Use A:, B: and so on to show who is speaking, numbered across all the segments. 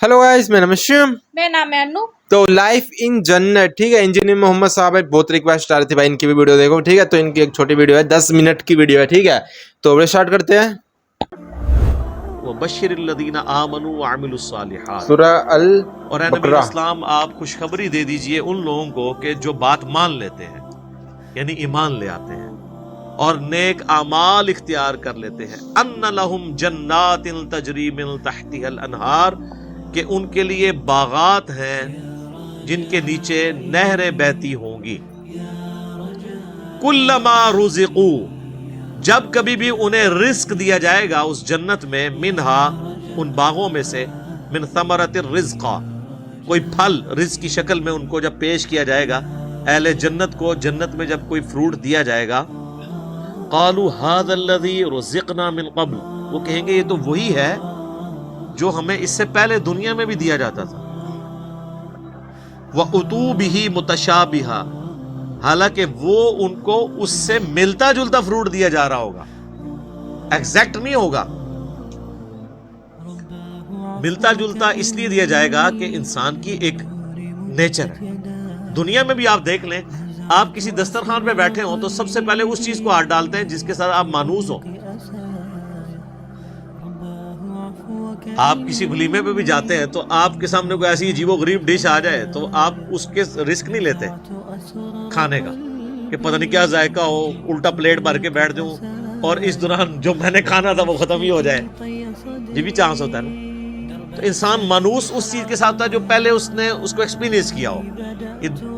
A: Hello guys, मेरा नाम है शिवम।
B: मेरा नाम है अनु।
A: तो लाइफ इन जन्नत, ठीक है, इंजीनियर मोहम्मद साहब है, बहुत रिक्वेस्ट आ रही थी भाई इनकी भी वीडियो देखो, ठीक है। तो इनकी एक छोटी वीडियो है, 10 मिनट की वीडियो है, ठीक है। तो वीडियो स्टार्ट करते हैं।
C: वबश्शिरिल्लज़ीना आमनू व अमिलुस्सालिहात।
A: सूरह अल
C: और नबी
A: बकरा।
C: इस्लाम आप खुशखबरी दे दीजिए उन लोगों को कि जो बात मान लेते हैं, यानी ईमान ले आते हैं और नेक आमाल इख्तियार कर लेते हैं। अन्ना लहुम जन्नातिन तजरी मिन तहतिहल अनहार, कि उनके लिए बागात हैं जिनके नीचे नहरें बहती होंगी। कुल्लमा रुज़िक़ू, जब कभी भी उन्हें रिस्क दिया जाएगा उस जन्नत में, मिनहा, उन बागों में से, मिन समरतिर रिज़्क़ा, कोई फल रिज़्क़ की शक्ल में उनको जब पेश किया जाएगा, अहले जन्नत को जन्नत में जब कोई फ्रूट दिया जाएगा, क़ालू हाज़ल्लज़ी रुज़िक़ना मिन क़ब्ल, वो कहेंगे ये तो वही है जो हमें इससे पहले दुनिया में भी दिया जाता था। व उतू बिही मुतशाबिहा, हालांकि वो उनको उससे मिलता जुलता फ्रूट दिया जा रहा होगा, एग्जैक्ट नहीं होगा। मिलता जुलता इसलिए दिया जाएगा कि इंसान की एक नेचर है। दुनिया में भी आप देख लें, आप किसी दस्तरखान पे बैठे हो तो सबसे पहले उस चीज को हाथ डालते हैं जिसके साथ आप मानूस हो। आप किसी वलीमे पे भी जाते हैं तो आपके सामने कोई ऐसी अजीबोगरीब डिश आ जाए तो आप उसके रिस्क नहीं लेते खाने का, कि पता नहीं क्या जायका हो, उल्टा प्लेट भर के बैठ जाऊं और इस दौरान जो मैंने खाना था वो खत्म ही हो जाए। ये भी चांस होता है ना। तो इंसान मानूस उस चीज के साथ होता है जो पहले उसने उसको एक्सपीरियंस किया हो।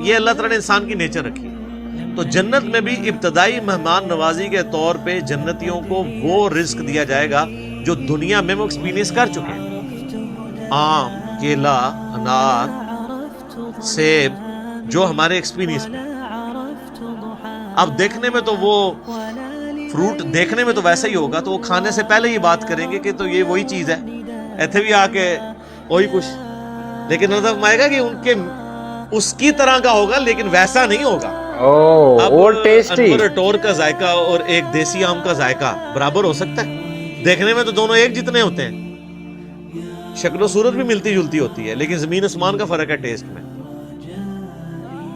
C: ये अल्लाह ताला ने इंसान की नेचर रखी है। तो जन्नत में भी इब्तदाई मेहमान नवाजी के तौर पे जन्नतियों को वो रिस्क दिया जाएगा जो दुनिया में वो एक्सपीरियंस कर चुके हैं। आम, केला, अनार, सेब, जो हमारे एक्सपीरियंस में। अब देखने में तो वो फ्रूट देखने में तो वैसा ही होगा, तो वो खाने से पहले ही बात करेंगे कि तो ये वही चीज है, ऐसे भी आके वही कुछ, लेकिन नजर आएगा कि उनके उसकी तरह का होगा लेकिन वैसा नहीं होगा।
A: और टेस्टी
C: टोर का जायका और एक देसी आम का जायका बराबर हो सकता है? देखने में तो दोनों एक जितने होते हैं, शक्ल सूरत भी मिलती जुलती होती है, लेकिन जमीन आसमान का फर्क है टेस्ट में।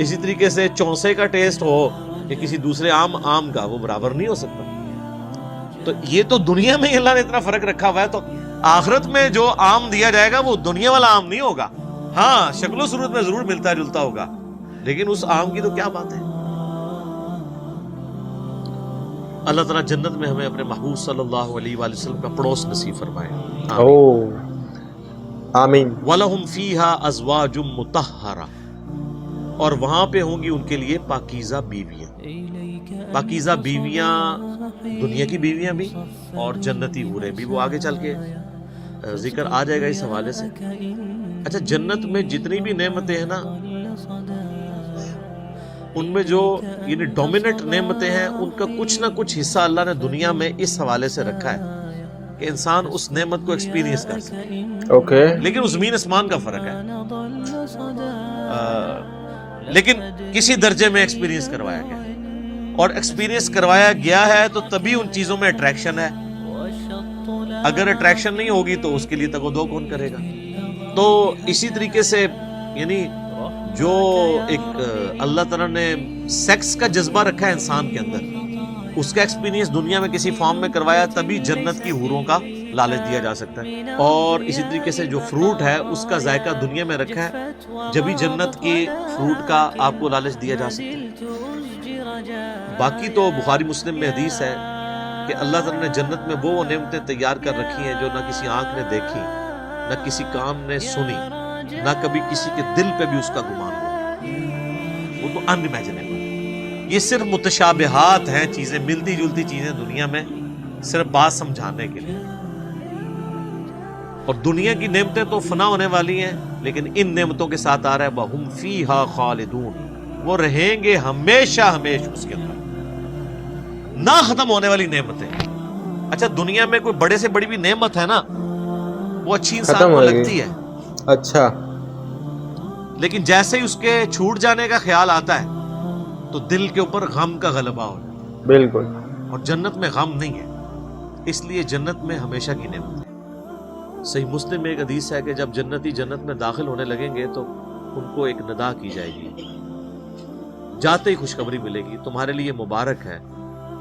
C: इसी तरीके से चौसे का टेस्ट हो या किसी दूसरे आम का, वो बराबर नहीं हो सकता। तो ये तो दुनिया में अल्लाह ने इतना फर्क रखा हुआ है, तो आखिरत में जो आम दिया जाएगा वो दुनिया वाला आम नहीं होगा। हाँ, शक्ल सूरत में जरूर मिलता जुलता होगा, लेकिन उस आम की तो क्या बात है। अल्लाह ताला जन्नत में हमें अपने महबूब सल्लल्लाहु अलैहि वसल्लम का पड़ोस नसीब फरमाए।
A: आमीन।
C: वलहुम फीहा अज़वाजुम मुतहहरा, और वहां पे होंगी उनके लिए पाकीज़ा बीवियां। पाकीज़ा बीवियां दुनिया की बीवियां भी और जन्नती हूरें भी, वो आगे चल के जिक्र आ जाएगा इस हवाले से। अच्छा, जन्नत में जितनी भी नेमतें हैं ना, उनमें जो यानी डोमिनेंट नेमतें हैं, उनका कुछ ना कुछ हिस्सा अल्लाह ने दुनिया में इस हवाले से रखा है कि इंसान उस नेमत को एक्सपीरियंस कर सके।
A: ओके।
C: लेकिन उस ज़मीन आसमान का फर्क है, लेकिन किसी दर्जे में एक्सपीरियंस करवाया गया, और एक्सपीरियंस करवाया गया है तो तभी उन चीजों में अट्रैक्शन है। अगर अट्रैक्शन नहीं होगी तो उसके लिए तगो दो कौन करेगा। तो इसी तरीके से यानी जो एक अल्लाह ताला ने सेक्स का जज्बा रखा है इंसान के अंदर, उसका एक्सपीरियंस दुनिया में किसी फॉर्म में करवाया, तभी जन्नत की हूरों का लालच दिया जा सकता है। और इसी तरीके से जो फ्रूट है उसका जायका दुनिया में रखा है, जब भी जन्नत की फ्रूट का आपको लालच दिया जा सकता है। बाकी तो बुखारी मुस्लिम में हदीस है कि अल्लाह ताला ने जन्नत में वो नेमतें तैयार कर रखी हैं जो ना किसी आंख ने देखी, ना किसी कान ने सुनी, ना कभी किसी के दिल पे भी उसका गुमान हो। वो तो अनइमेजिनेबल। ये सिर्फ मुतशाबिहात हैं, चीजें मिलती जुलती चीजें दुनिया में, सिर्फ बात समझाने के लिए। और दुनिया की नेमतें तो फना होने वाली हैं, लेकिन इन नेमतों के साथ आ रहा है वहुम फीहा खालिदून, वो रहेंगे हमेशा हमेशा उसके अंदर, ना खत्म होने वाली नेमतें। अच्छा, दुनिया में कोई बड़े से बड़ी भी नेमत है ना, वो अच्छी इंसान को लगती है,
A: अच्छा,
C: लेकिन जैसे ही उसके छूट जाने का ख्याल आता है तो दिल के ऊपर गम का गलबा हो जाता है।
A: बिल्कुल।
C: और जन्नत में गम नहीं है, इसलिए जन्नत में हमेशा की नेमत है। صحیح مسلم میں ایک حدیث ہے کہ جب جنتی جنت میں داخل ہونے لگیں گے تو ان کو ایک ندا کی جائے گی، جاتے ہی خوشخبری ملے گی، تمہارے لیے مبارک ہے،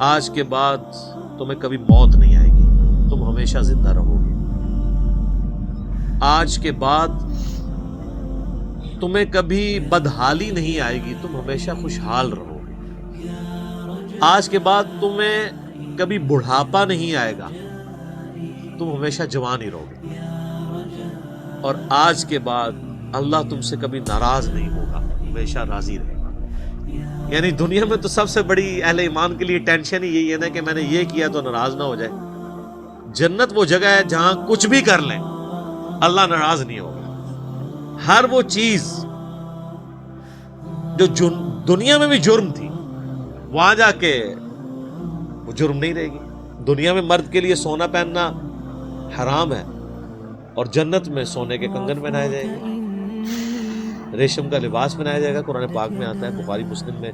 C: آج کے بعد تمہیں کبھی موت نہیں آئے گی، تم ہمیشہ زندہ رہو گے، آج کے بعد تمہیں کبھی بدحالی نہیں آئے گی، تم ہمیشہ خوشحال رہو گے، آج کے بعد تمہیں کبھی بڑھاپا نہیں آئے گا، تم ہمیشہ جوان ہی رہو گے، اور آج کے بعد اللہ تم سے کبھی ناراض نہیں ہوگا، ہمیشہ راضی رہے گا۔ یعنی دنیا میں تو سب سے بڑی اہل ایمان کے لیے ٹینشن ہی یہی ہے نا کہ میں نے یہ کیا تو ناراض نہ ہو جائے۔ جنت وہ جگہ ہے جہاں کچھ بھی کر لیں اللہ ناراض نہیں ہوگا۔ ہر وہ چیز جو دنیا میں بھی جرم تھی وہاں جا کے وہ جرم نہیں رہے گی۔ دنیا میں مرد کے لیے سونا پہننا حرام ہے، اور جنت میں سونے کے کنگن پہنائے جائیں گے، ریشم کا لباس پہنایا جائے گا۔ قرآن پاک میں آتا ہے، بخاری مسلم میں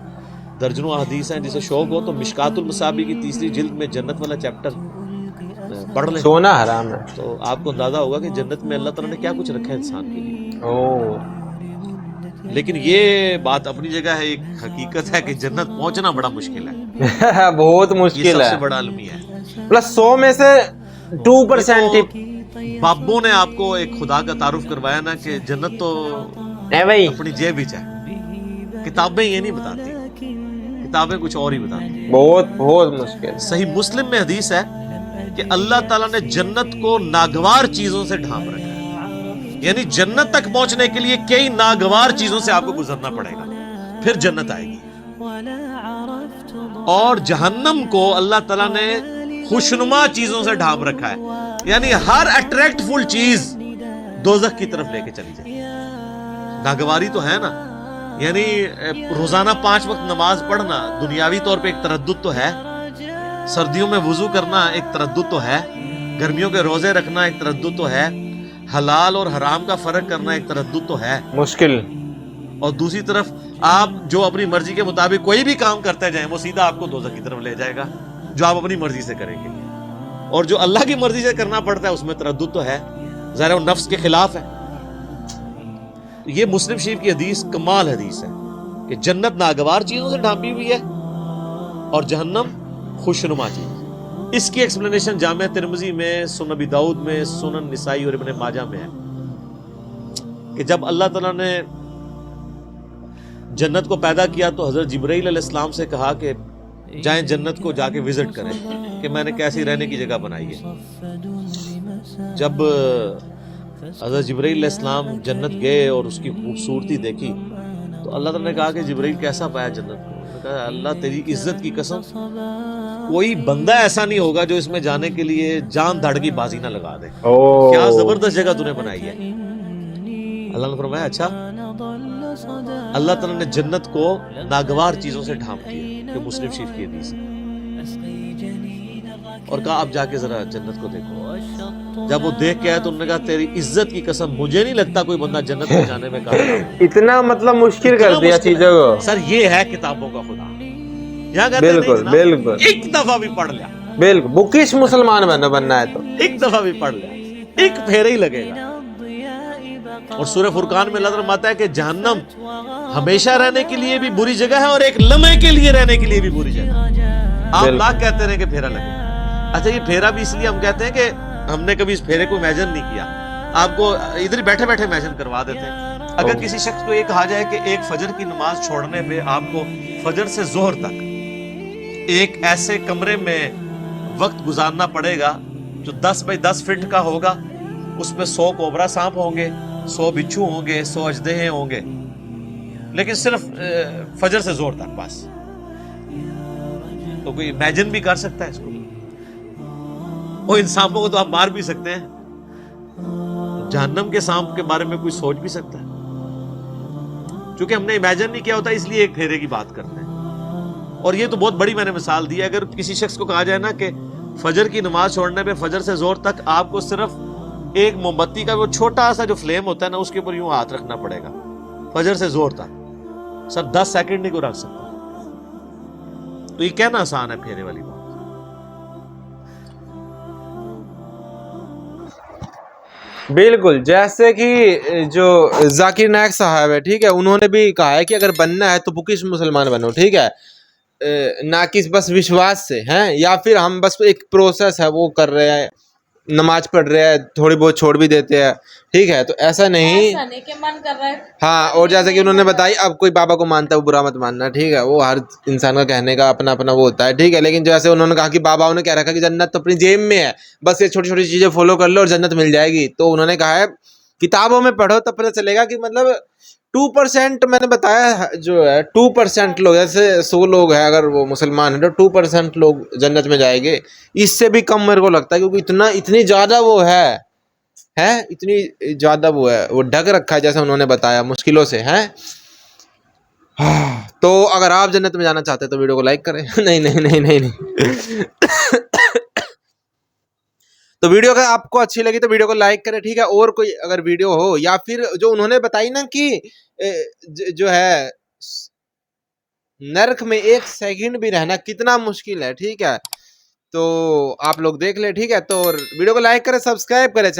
C: درجنوں احادیث ہیں، جسے شوق ہو تو مشکات المصابیح کی 3 جلد میں جنت والا چیپٹر پڑھ لیں۔
A: سونا حرام ہے
C: تو آپ کو اندازہ ہوگا کہ جنت میں اللہ تعالیٰ نے کیا کچھ رکھا ہے انسان کے لیے۔ لیکن یہ بات اپنی جگہ ہے، ایک حقیقت ہے کہ جنت پہنچنا بڑا مشکل ہے،
A: بہت
C: یہ
A: مشکل
C: سب
A: ہے۔
C: سے بڑا المیہ ہے۔
A: پلس 100 میں سے 2%
C: بابوں نے آپ کو ایک خدا کا تعارف کروایا نا کہ جنت تو
A: ہے بھائی،
C: اپنی جیب ہی ہے، کتابیں یہ نہیں بتاتی، کتابیں کچھ اور ہی بتاتی۔
A: بہت مشکل۔
C: صحیح مسلم میں حدیث ہے کہ اللہ تعالیٰ نے جنت کو ناگوار چیزوں سے ڈھانپ رکھا ہے، یعنی جنت تک پہنچنے کے لیے کئی ناگوار چیزوں سے آپ کو گزرنا پڑے گا، پھر جنت آئے گی۔ اور جہنم کو اللہ تعالیٰ نے خوشنما چیزوں سے ڈھانپ رکھا ہے، یعنی ہر اٹریکٹ فل چیز دوزخ کی طرف لے کے چلی جائے۔ ناگواری تو ہے نا، یعنی روزانہ 5 وقت نماز پڑھنا دنیاوی طور پہ ایک تردد تو ہے، سردیوں میں وضو کرنا ایک تردد تو ہے، گرمیوں کے روزے رکھنا ایک تردد تو ہے، حلال اور حرام کا فرق کرنا ایک تردد تو ہے
A: مشکل۔
C: اور دوسری طرف آپ جو اپنی مرضی کے مطابق کوئی بھی کام کرتے جائیں وہ سیدھا آپ کو دوزخ کی طرف لے جائے گا، جو آپ اپنی مرضی سے کریں گے، اور جو اللہ کی مرضی سے کرنا پڑتا ہے اس میں تردد تو ہے، ظاہر وہ نفس کے خلاف ہے۔ یہ مسلم شریف کی حدیث کمال حدیث ہے کہ جنت ناگوار چیزوں سے ڈھانپی ہوئی ہے اور جہنم خوشنما چیز۔ اس کی ایکسپلینیشن جامع ترمذی میں، سنن ابی داؤد میں، سنن نسائی اور ابن ماجہ میں ہے کہ جب اللہ تعالیٰ نے جنت کو پیدا کیا تو حضرت جبرائیل علیہ السلام سے کہا کہ جائیں جنت کو جا کے وزٹ کریں کہ میں نے کیسی رہنے کی جگہ بنائی ہے۔ جب حضرت جبرائیل علیہ السلام جنت گئے اور اس کی خوبصورتی دیکھی تو اللہ تعالیٰ نے کہا کہ جبرائیل کیسا پایا جنت کو؟ انہوں نے کہا اللہ تیری عزت کی قسم کوئی بندہ ایسا نہیں ہوگا جو اس میں جانے کے لیے جان دھڑ کی بازی نہ لگا دے، کیا زبردست جگہ تو نے بنائی ہے۔ اللہ نے فرمایا اچھا، اللہ تعالیٰ نے جنت کو ناگوار چیزوں سے ڈھانپ دیا، کہ مسلم شریف کی حدیث ہے، اور کہا اب جا کے ذرا جنت کو دیکھو۔ جب وہ دیکھ کے آئے تو انہوں نے کہا تیری عزت کی قسم مجھے نہیں لگتا کوئی بندہ جنت میں جانے میں کامیاب۔
A: اتنا مطلب مشکل کر دیا چیزوں کو۔
C: سر یہ ہے کتابوں کا خدا، یہاں کہتے ہیں
A: بالکل
C: نہیں
A: بالکل
C: جناب، ایک دفعہ بھی پڑھ لیا،
A: بالکل بکش مسلمان بننا ہے تو
C: ایک دفعہ بھی پڑھ لیا، ایک پھیرا ہی لگے گا۔ اور سورہ فرقان میں اللہ تعالیٰ فرماتا ہے کہ جہنم ہمیشہ رہنے کے لیے بھی بری جگہ ہے اور ایک لمحے کے لیے رہنے کے لیے بھی بری جگہ ہے۔ آپ لاکھ کہتے رہے کہ پھیرا لگے گا۔ اچھا یہ پھیرا بھی اس لیے ہم کہتے ہیں کہ ہم نے کبھی اس پھیرے کو امیجن نہیں کیا، آپ کو ادھر بیٹھے بیٹھے امیجن کروا دیتے ہیں۔ اگر کسی شخص کو یہ کہا جائے کہ ایک فجر کی نماز چھوڑنے پہ آپ کو فجر سے ظہر تک ایک ایسے کمرے میں وقت گزارنا پڑے گا جو 10 بائی 10 فٹ کا ہوگا، اس میں 100 کوبرا سانپ ہوں گے، 100 بچھو ہوں گے، 100 اژدہے ہوں گے، لیکن صرف فجر سے ظہر تک بس، تو کوئی امیجن بھی کر سکتا ہے اس کو؟ وہ ان سانپوں کو تو آپ مار بھی سکتے ہیں، جہنم کے سانپ کے بارے میں کوئی سوچ بھی سکتا ہے؟ چونکہ ہم نے امیجن نہیں کیا ہوتا اس لیے ایک پھیرے کی بات کرتے ہیں۔ اور یہ تو بہت بڑی میں نے مثال دی ہے، اگر کسی شخص کو کہا جائے نا کہ فجر کی نماز چھوڑنے پہ فجر سے ظہر تک آپ کو صرف ایک موم بتی کا وہ چھوٹا سا جو فلیم ہوتا ہے نا اس کے اوپر یوں ہاتھ رکھنا پڑے گا فجر سے ظہر تک، سر 10 سیکنڈ نہیں کوئی رکھ سکتا، تو یہ کہنا آسان ہے پھیرے والی بات۔
A: बिल्कुल, जैसे कि जो जाकिर नायक साहब है, ठीक है, उन्होंने भी कहा है कि अगर बनना है तो बुकिश मुसलमान बनो, ठीक है, ना कि बस विश्वास से, हैं, या फिर हम बस एक प्रोसेस है वो कर रहे हैं, नमाज पढ़ रहे हैं, थोड़ी बहुत छोड़ भी देते हैं, ठीक है, तो ऐसा नहीं
B: कि मन कर रहा है।
A: हाँ। और जैसे कि उन्होंने बताई, अब कोई बाबा को मानता है वो बुरा मत मानना, ठीक है, वो हर इंसान का कहने का अपना अपना वो होता है, ठीक है, लेकिन जैसे उन्होंने कहा कि बाबाओं ने कह रखा कि जन्नत तो अपनी जेब में है, बस ये छोटी छोटी चीजें फॉलो कर लो और जन्नत मिल जाएगी। तो उन्होंने कहा है किताबों में पढ़ो तब पता चलेगा कि मतलब 2% मैंने बताया जो है 2% लोग, जैसे 100 लोग हैं अगर वो मुसलमान है तो 2% लोग जन्नत में जाएंगे, इससे भी कम मेरे को लगता है, क्योंकि इतनी ज्यादा वो है इतनी ज्यादा वो है, वो ढक रखा है जैसे उन्होंने बताया मुश्किलों से, हैं। तो अगर आप जन्नत में जाना चाहते हैं तो वीडियो को लाइक करें। नहीं नहीं नहीं नहीं नहीं। तो वीडियो अगर आपको अच्छी लगी तो वीडियो को लाइक करें, ठीक है। और कोई अगर वीडियो हो या फिर जो उन्होंने बताई ना कि जो है नर्क में 1 सेकंड भी रहना कितना मुश्किल है, ठीक है, तो आप लोग देख ले, ठीक है। तो वीडियो को लाइक करें, सब्सक्राइब करें, चल।